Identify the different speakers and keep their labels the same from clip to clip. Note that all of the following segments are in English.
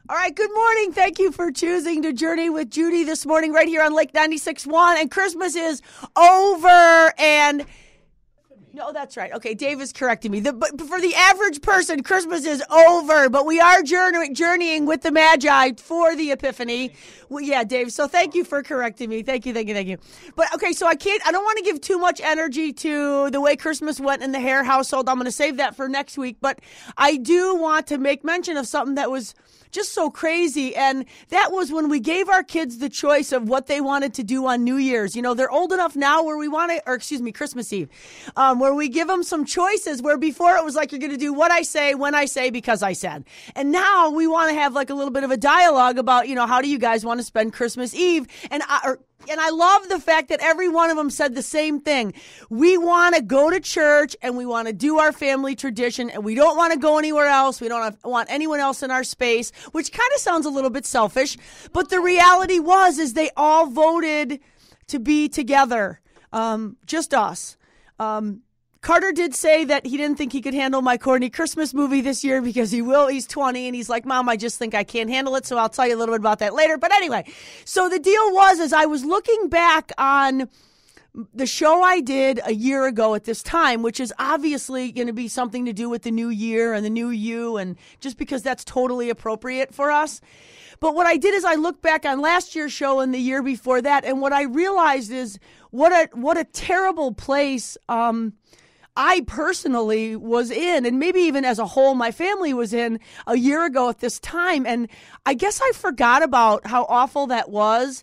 Speaker 1: All right, good morning. Thank you for choosing to journey with Judy this morning right here on Lake 96.1. And Christmas is over and... No, that's right. Okay, Dave is correcting me. But for the average person, Christmas is over. But we are journeying with the Magi for the Epiphany. Well, yeah, Dave. So thank you for correcting me. Thank you. But okay, so I don't want to give too much energy to the way Christmas went in the Hehr household. I'm going to save that for next week. But I do want to make mention of something that was just so crazy. And that was when we gave our kids the choice of what they wanted to do on New Year's. You know, they're old enough now where Christmas Eve, where we give them some choices, where before it was like, you're going to do what I say, when I say, because I said. And now we want to have like a little bit of a dialogue about, how do you guys want to spend Christmas Eve? And I love the fact that every one of them said the same thing. We want to go to church and we want to do our family tradition and we don't want to go anywhere else. We don't want anyone else in our space, which kind of sounds a little bit selfish. But the reality is they all voted to be together. Just us. Carter did say that he didn't think he could handle my corny Christmas movie this year because he's 20 and he's like, Mom, I just think I can't handle it. So I'll tell you a little bit about that later. But anyway, so the deal was, as I was looking back on the show I did a year ago at this time, which is obviously going to be something to do with the new year and the new you, and just because that's totally appropriate for us. But what I did is I looked back on last year's show and the year before that, and what I realized is what a terrible place I personally was in, and maybe even as a whole, my family was in a year ago at this time. And I guess I forgot about how awful that was,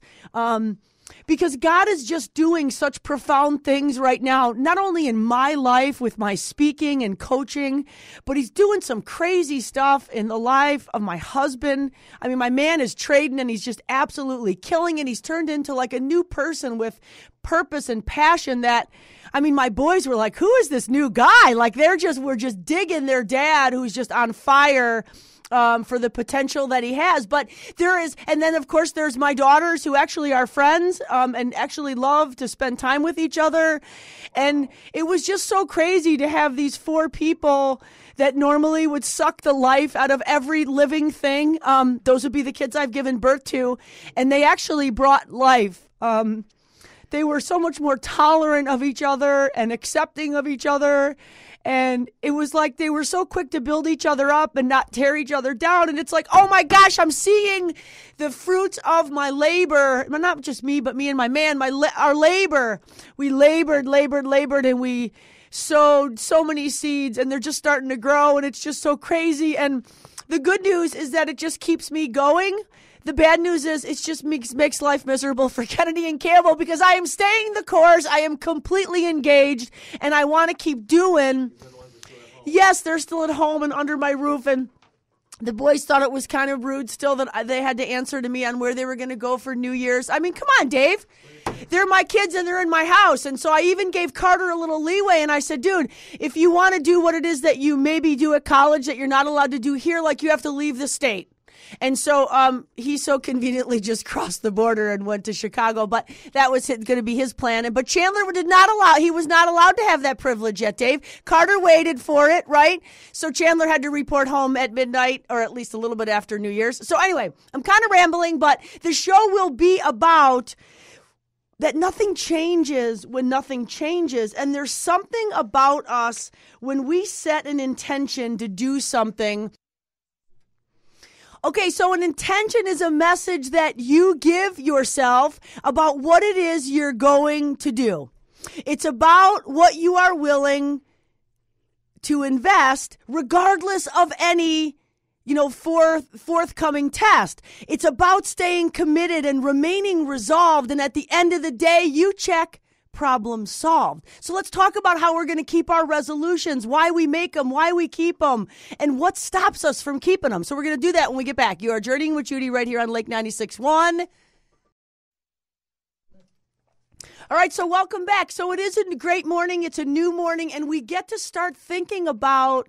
Speaker 1: because God is just doing such profound things right now, not only in my life with my speaking and coaching, but he's doing some crazy stuff in the life of my husband. I mean, my man is trading and he's just absolutely killing it. He's turned into like a new person with purpose and passion that, I mean, my boys were like, who is this new guy? Like we're just digging their dad who's just on fire for the potential that he has. But there is, and then of course there's my daughters who actually are friends and actually love to spend time with each other. And it was just so crazy to have these four people that normally would suck the life out of every living thing. Those would be the kids I've given birth to. And they actually brought life. They were so much more tolerant of each other and accepting of each other. And it was like they were so quick to build each other up and not tear each other down. And it's like, oh my gosh, I'm seeing the fruits of my labor. Not just me, but me and my man, our labor. We labored, and we sowed so many seeds, and they're just starting to grow. And it's just so crazy. And the good news is that it just keeps me going. The bad news is it just makes life miserable for Kennedy and Campbell, because I am staying the course. I am completely engaged, and I want to keep doing. Yes, they're still at home and under my roof, and the boys thought it was kind of rude still that they had to answer to me on where they were going to go for New Year's. I mean, come on, Dave. They're my kids and they're in my house. And so I even gave Carter a little leeway, and I said, dude, if you want to do what it is that you maybe do at college that you're not allowed to do here, like you have to leave the state. And so he so conveniently just crossed the border and went to Chicago, but that was going to be his plan. But Chandler he was not allowed to have that privilege yet, Dave. Carter waited for it, right? So Chandler had to report home at midnight, or at least a little bit after New Year's. So anyway, I'm kind of rambling, but the show will be about that nothing changes when nothing changes. And there's something about us when we set an intention to do something. Okay, so an intention is a message that you give yourself about what it is you're going to do. It's about what you are willing to invest regardless of any, forthcoming test. It's about staying committed and remaining resolved. And at the end of the day, you check problem solved. So let's talk about how we're going to keep our resolutions, why we make them, why we keep them, and what stops us from keeping them. So we're going to do that when we get back. You are journeying with Judy right here on Lake 96.1. All right, so welcome back. So it is a great morning. It's a new morning, and we get to start thinking about,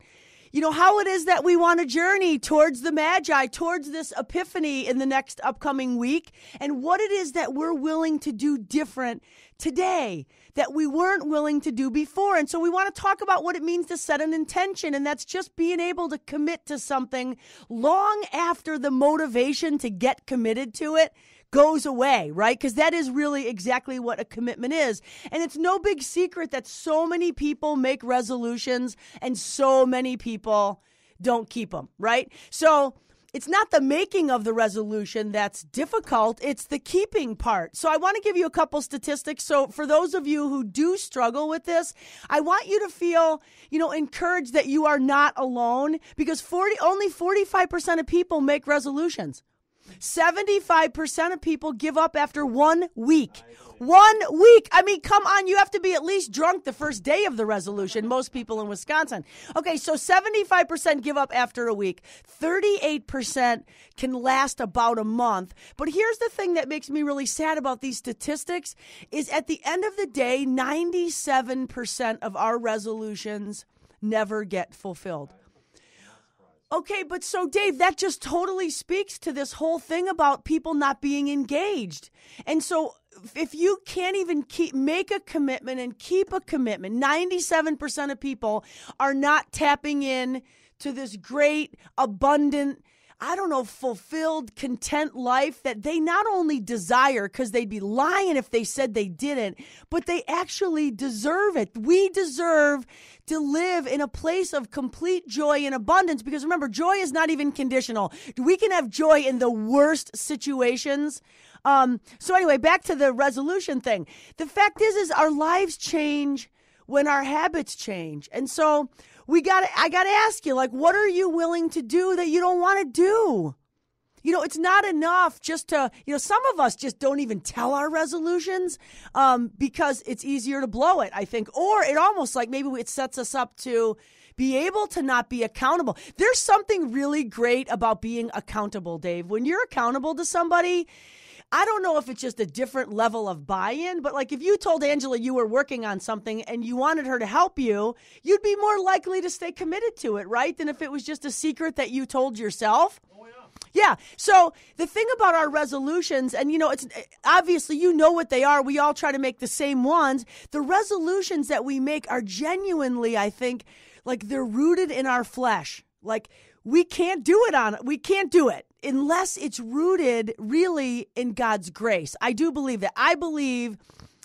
Speaker 1: how it is that we want to journey towards the Magi, towards this epiphany in the next upcoming week, and what it is that we're willing to do different today that we weren't willing to do before. And so we want to talk about what it means to set an intention, and that's just being able to commit to something long after the motivation to get committed to it goes away, right? Because that is really exactly what a commitment is. And it's no big secret that so many people make resolutions and so many people don't keep them, right? So it's not the making of the resolution that's difficult, it's the keeping part. So I want to give you a couple statistics. So for those of you who do struggle with this, I want you to feel, encouraged that you are not alone, because only 45% of people make resolutions. 75% of people give up after 1 week. 1 week. I mean, come on, you have to be at least drunk the first day of the resolution, most people in Wisconsin. Okay, so 75% give up after a week. 38% can last about a month. But here's the thing that makes me really sad about these statistics is at the end of the day, 97% of our resolutions never get fulfilled. Okay, but so Dave, that just totally speaks to this whole thing about people not being engaged. And so if you can't even make a commitment and keep a commitment, 97% of people are not tapping in to this great, abundant, fulfilled, content life that they not only desire, because they'd be lying if they said they didn't, but they actually deserve it. We deserve to live in a place of complete joy and abundance, because remember, joy is not even conditional. We can have joy in the worst situations. So anyway, back to the resolution thing. The fact is our lives change when our habits change. And so I got to ask you, what are you willing to do that you don't want to do? It's not enough just to, some of us just don't even tell our resolutions because it's easier to blow it, I think. Or it almost maybe it sets us up to be able to not be accountable. There's something really great about being accountable, Dave. When you're accountable to somebody, I don't know if it's just a different level of buy-in, but if you told Angela you were working on something and you wanted her to help you, you'd be more likely to stay committed to it, right? Than if it was just a secret that you told yourself. Oh, yeah. Yeah. So the thing about our resolutions, and it's obviously what they are. We all try to make the same ones. The resolutions that we make are genuinely, I think, they're rooted in our flesh. We can't do it unless it's rooted really in God's grace. I do believe that. I believe,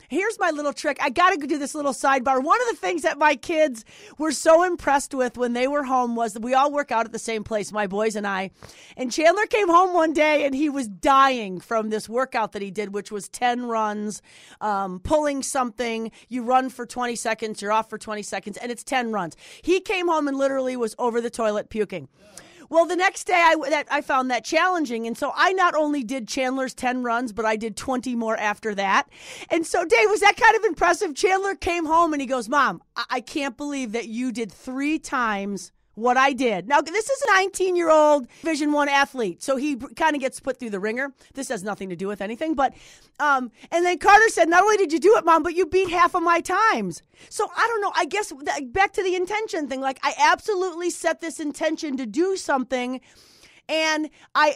Speaker 1: here's my little trick. I got to do this little sidebar. One of the things that my kids were so impressed with when they were home was that we all work out at the same place, my boys and I. And Chandler came home one day and he was dying from this workout that he did, which was 10 runs, pulling something. You run for 20 seconds, you're off for 20 seconds, and it's 10 runs. He came home and literally was over the toilet puking. Well, the next day I found that challenging. And so I not only did Chandler's 10 runs, but I did 20 more after that. And so, Dave, was that kind of impressive? Chandler came home and he goes, Mom, I can't believe that you did 3 times what I did. Now, this is a 19-year-old Division I athlete, so he kind of gets put through the ringer. This has nothing to do with anything, but, and then Carter said, not only did you do it, Mom, but you beat half of my times. So I don't know, I guess back to the intention thing, I absolutely set this intention to do something, and I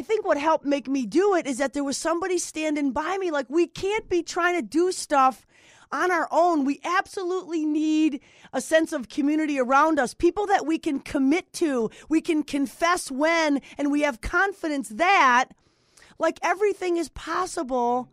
Speaker 1: think what helped make me do it is that there was somebody standing by me. We can't be trying to do stuff on our own. We absolutely need a sense of community around us, people that we can commit to, we can confess when, and we have confidence that, everything is possible.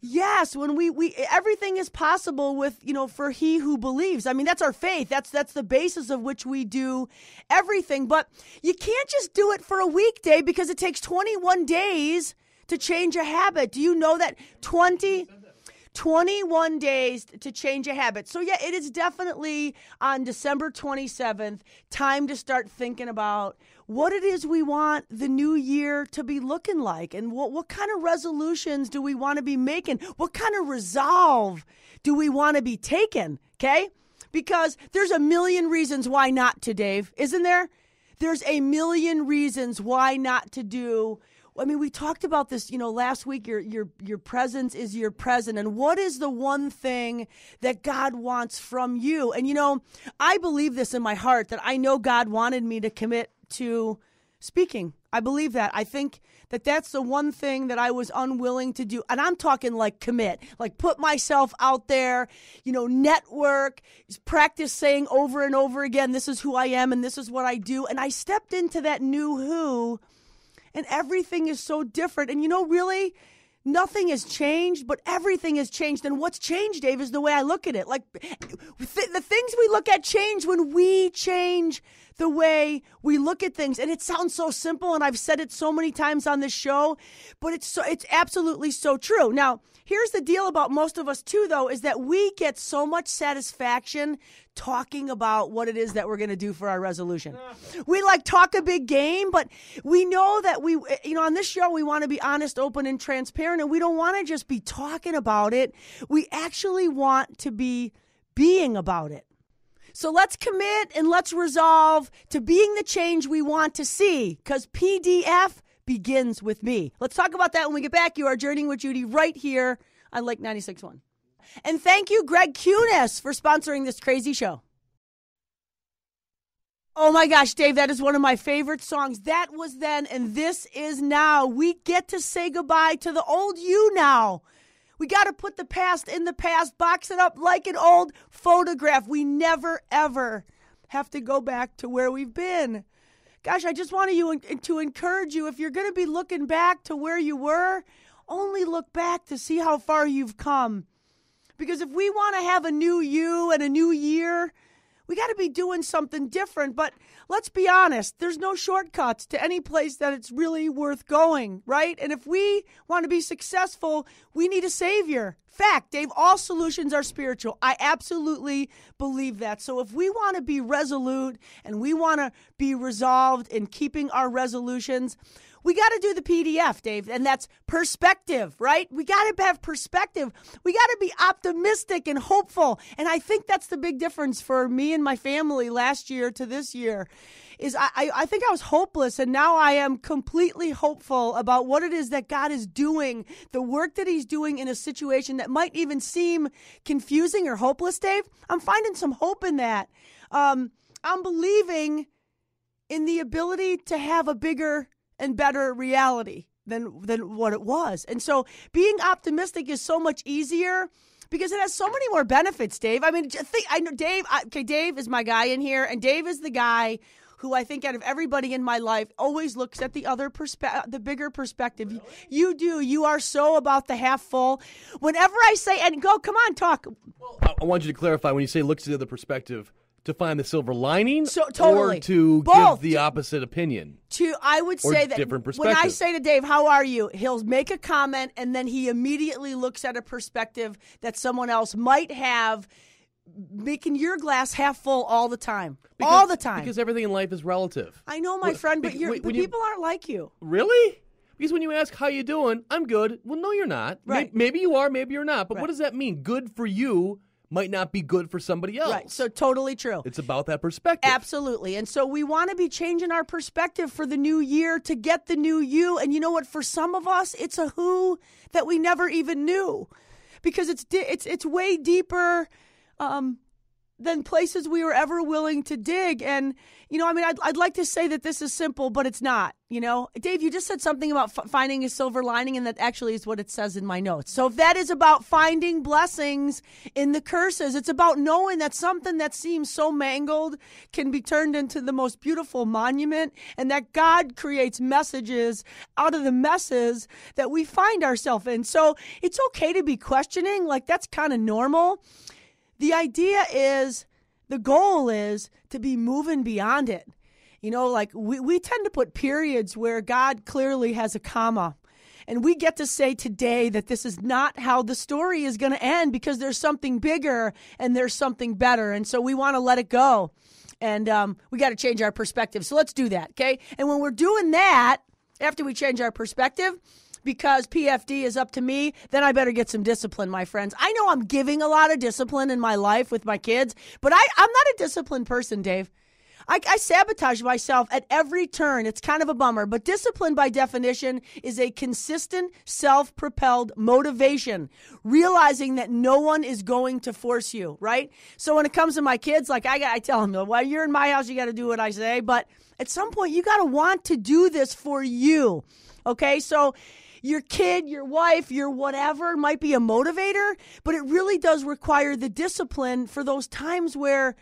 Speaker 1: Yes, when we everything is possible with, for he who believes. I mean, that's our faith. That's the basis of which we do everything. But you can't just do it for a weekday because it takes 21 days to change a habit. Do you know that 21 days to change a habit. So yeah, it is definitely on December 27th, time to start thinking about what it is we want the new year to be looking like, and what kind of resolutions do we want to be making? What kind of resolve do we want to be taking? Okay? Because there's a million reasons why not to, Dave, isn't there? There's a million reasons why not to do I mean, we talked about this, last week, your presence is your present. And what is the one thing that God wants from you? And, I believe this in my heart, that I know God wanted me to commit to speaking. I believe that. I think that that's the one thing that I was unwilling to do. And I'm talking like commit, like put myself out there, network, practice saying over and over again, this is who I am and this is what I do. And I stepped into that new who, and everything is so different. And really, nothing has changed, but everything has changed. And what's changed, Dave, is the way I look at it. Like the things we look at change when we change the way we look at things. And it sounds so simple, and I've said it so many times on this show, but it's absolutely so true. Now, here's the deal about most of us too, though, is that we get so much satisfaction talking about what it is that we're going to do for our resolution. We talk a big game, but we know that on this show, we want to be honest, open, and transparent, and we don't want to just be talking about it. We actually want to be being about it. So let's commit and let's resolve to being the change we want to see, because PDF begins with me. Let's talk about that when we get back. You are journeying with Judy right here on Lake 96.1. And thank you, Greg Kunis, for sponsoring this crazy show. Oh my gosh, Dave, that is one of my favorite songs. That was then, and this is now. We get to say goodbye to the old you now. We got to put the past in the past, box it up like an old photograph. We never, ever have to go back to where we've been. Gosh, I just want to encourage you, if you're going to be looking back to where you were, only look back to see how far you've come. Because if we want to have a new you and a new year, we got to be doing something different. But let's be honest, there's no shortcuts to any place that it's really worth going, right? And if we want to be successful, we need a savior. Fact, Dave, all solutions are spiritual. I absolutely believe that. So if we want to be resolute and we want to be resolved in keeping our resolutions, we got to do the PDF, Dave, and that's perspective, right? We got to have perspective. We got to be optimistic and hopeful. And I think that's the big difference for me and my family last year to this year is I think I was hopeless, and now I am completely hopeful about what it is that God is doing, the work that he's doing in a situation that might even seem confusing or hopeless, Dave. I'm finding some hope in that. I'm believing in the ability to have a bigger and better reality than what it was. And so being optimistic is so much easier because it has so many more benefits, Dave. I mean, I know Dave. Okay, Dave is my guy in here, and Dave is the guy who I think out of everybody in my life always looks at the other the bigger perspective. Really? You do. You are so about the half full. Whenever I say, and go, come on, talk.
Speaker 2: Well, I want you to clarify when you say looks at the other perspective. To find the silver lining,
Speaker 1: totally.
Speaker 2: Or to
Speaker 1: both.
Speaker 2: Give the opposite opinion?
Speaker 1: I would say that
Speaker 2: different perspective.
Speaker 1: When I say to Dave, how are you? He'll make a comment, and then he immediately looks at a perspective that someone else might have, making your glass half full all the time. All the time.
Speaker 2: Because everything in life is relative.
Speaker 1: I know, my friend, but people aren't like you.
Speaker 2: Really? Because when you ask, how you doing? I'm good. Well, no, you're not.
Speaker 1: Right.
Speaker 2: Maybe you are, maybe you're not. But
Speaker 1: right.
Speaker 2: What does that mean? Good for you might not be good for somebody else.
Speaker 1: Right, so totally true.
Speaker 2: It's about that perspective.
Speaker 1: Absolutely. And so we want to be changing our perspective for the new year to get the new you. And you know what? For some of us, it's a who that we never even knew because it's way deeper than places we were ever willing to dig. And, I'd like to say that this is simple, but it's not. Dave, you just said something about finding a silver lining, and that actually is what it says in my notes. So if that is about finding blessings in the curses, it's about knowing that something that seems so mangled can be turned into the most beautiful monument, and that God creates messages out of the messes that we find ourselves in. So it's okay to be questioning, that's kind of normal. The idea is, the goal is to be moving beyond it. We tend to put periods where God clearly has a comma. And we get to say today that this is not how the story is going to end because there's something bigger and there's something better. And so we want to let it go. And we got to change our perspective. So let's do that, okay? And when we're doing that, after we change our perspective, because PFD is up to me, then I better get some discipline, my friends. I know I'm giving a lot of discipline in my life with my kids, but I'm not a disciplined person, Dave. I sabotage myself at every turn. It's kind of a bummer. But discipline, by definition, is a consistent, self-propelled motivation, realizing that no one is going to force you, right? So when it comes to my kids, like I tell them, well, you're in my house, you got to do what I say. But at some point, you got to want to do this for you, okay? So your kid, your wife, your whatever might be a motivator, but it really does require the discipline for those times where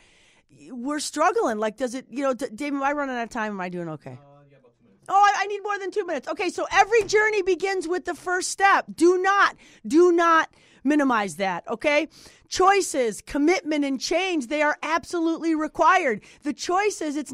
Speaker 1: we're struggling. Like, does it, Dave, am I running out of time? Am I doing okay?
Speaker 2: Yeah, about 2 minutes.
Speaker 1: Oh, I need more than 2 minutes. Okay, so every journey begins with the first step. Do not minimize that, okay? Choices, commitment, and change, they are absolutely required. The choices, it's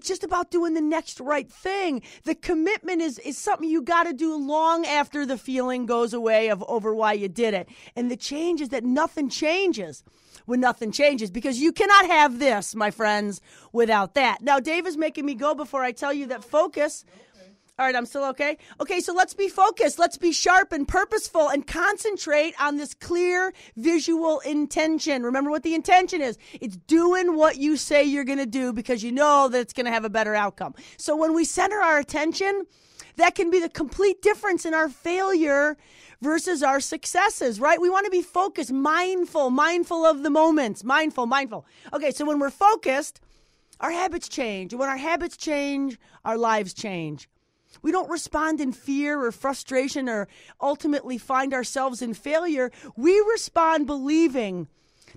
Speaker 1: just about doing the next right thing. The commitment is something you got to do long after the feeling goes away over why you did it. And the change is that nothing changes when nothing changes, because you cannot have this, my friends, without that. Now, Dave is making me go before I tell you that focus. All right, I'm still okay? Okay, so let's be focused. Let's be sharp and purposeful and concentrate on this clear visual intention. Remember what the intention is. It's doing what you say you're going to do because you know that it's going to have a better outcome. So when we center our attention, that can be the complete difference in our failure versus our successes, right? We want to be focused, mindful of the moments, mindful. Okay, so when we're focused, our habits change. And when our habits change, our lives change. We don't respond in fear or frustration or ultimately find ourselves in failure. We respond believing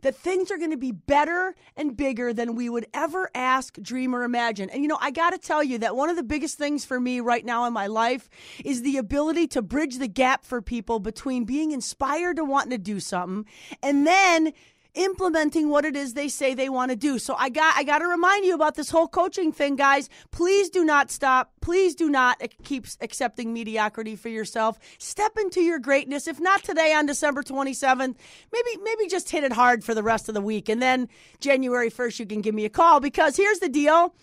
Speaker 1: that things are going to be better and bigger than we would ever ask, dream, or imagine. And, I got to tell you that one of the biggest things for me right now in my life is the ability to bridge the gap for people between being inspired to wanting to do something and then implementing what it is they say they want to do. So I got to remind you about this whole coaching thing, guys. Please do not stop. Please do not keep accepting mediocrity for yourself. Step into your greatness. If not today on December 27th, maybe just hit it hard for the rest of the week. And then January 1st, you can give me a call, because here's the deal.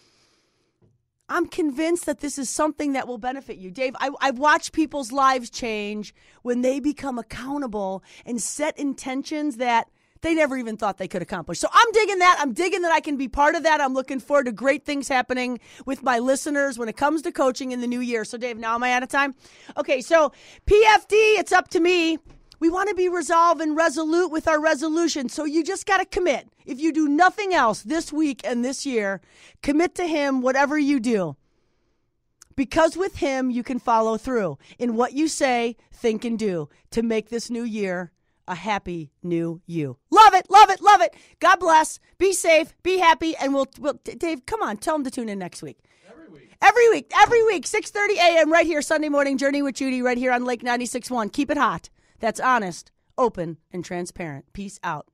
Speaker 1: I'm convinced that this is something that will benefit you. Dave, I've watched people's lives change when they become accountable and set intentions that they never even thought they could accomplish. So I'm digging that. I'm digging that I can be part of that. I'm looking forward to great things happening with my listeners when it comes to coaching in the new year. So, Dave, now am I out of time? Okay, so PFD, it's up to me. We want to be resolved and resolute with our resolution. So you just got to commit. If you do nothing else this week and this year, commit to him whatever you do. Because with him, you can follow through in what you say, think, and do to make this new year a happy new you. Love it, love it, love it. God bless. Be safe, be happy, and we'll Dave, come on, tell them to tune in next week. Every week, 6:30 a.m. right here, Sunday Morning Journey with Judy, right here on Lake 96.1. Keep it hot. That's honest, open, and transparent. Peace out.